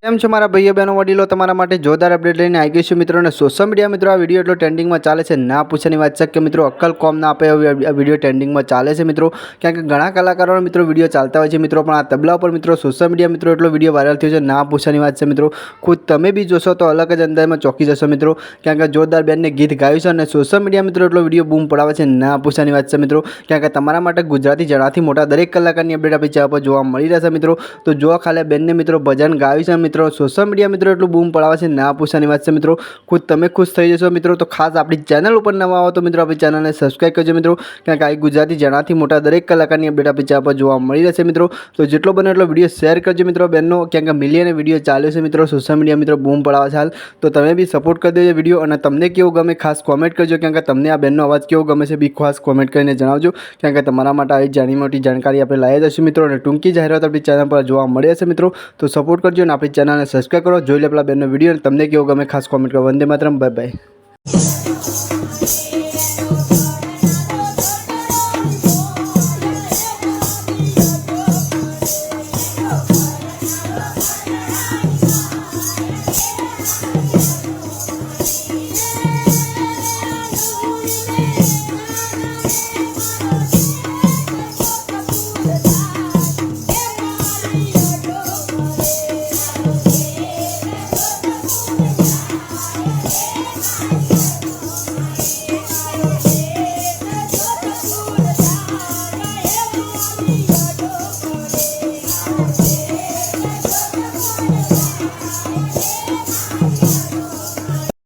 કેમ છો મારા ભાઈઓ બહેનો વડીલો, તમારા માટે જોરદાર અપડેટ લઈને આવી ગઈ છું મિત્રો. અને સોશિયલ મીડિયા મિત્રો આ વિડીયો એટલો ટ્રેન્ડિંગમાં ચાલે છે, ના પૂછવાની વાત છે કે મિત્રો અક્કલ કોમ ના આપે આ વિડીયો ટ્રેન્ડિંગમાં ચાલે છે મિત્રો. કારણ કે ઘણા કલાકારોના મિત્રો વિડીયો ચાલતા હોય છે મિત્રો, પણ આ તબલા ઉપર મિત્રો સોશિયલ મીડિયા મિત્રો એટલો વિડીયો વાયરલ થયો છે, ના પૂછવાની વાત છે મિત્રો. ખુદ તમે બી જોશો તો અલગ જ અંદાજમાં ચોંકી જશો મિત્રો. કારણ કે જોરદાર બેનને ગીત ગાયું છે અને સોશિયલ મીડિયા મિત્રો એટલો વિડીયો બૂમ પડાવે છે, ના પૂછવાની વાત છે મિત્રો. કારણ કે તમારા માટે ગુજરાતી જણાથી મોટા દરેક કલાકારની અપડેટ આપણી ચેનલ પર જોવા મળી રહેશે મિત્રો. તો જો ખાલી બેનને મિત્રો ભજન ગાયું છે મિત્રો, સોશિયલ મીડિયા મિત્રો એટલું બૂમ પડાવે છે, ના પૂછવાની વાત છે મિત્રો. ખુદ તમે ખુશ થઈ જશો મિત્રો. તો ખાસ આપણી ચેનલ ઉપર નવા આવો તો મિત્રો આપણી ચેનલને સબસ્ક્રાઈબ કરજો મિત્રો. કારણ કે આ ગુજરાતી જણાથી મોટા દરેક કલાકારની અપડેટ આપણી ચેનલ પર જોવા મળી રહેશે મિત્રો. તો જેટલો બને એટલો વિડીયો શેર કરજો મિત્રો બેનનો. કારણ કે મિલિયન વિડીયો ચાલ્યો છે મિત્રો, સોશિયલ મીડિયા મિત્રો બૂમ પડાવે છે હાલ. તો તમે બી સપોર્ટ કરી દેજો વિડીયો. અને તમને કેવું ગમે ખાસ કોમેન્ટ કરજો. કારણ કે તમને આ બેનનો અવાજ કેવો ગમે છે બી ખાસ કોમેન્ટ કરીને જણાવજો. કારણ કે તમારા માટે આવી જાણી મોટી જાણકારી આપણે લાવી દઈશું મિત્રો. અને ટૂંકી જાહેરાત આપણી ચેનલ પર જોવા મળી હશે મિત્રો. તો સપોર્ટ કરજો અને આપણી ચેનલને સબસ્ક્રાઈબ કરો. જોઈ લે પેલા બેનનો વિડીયો. તમને કેવો ગમે ખાસ કોમેન્ટ કરો. Vande Mataram, bye bye.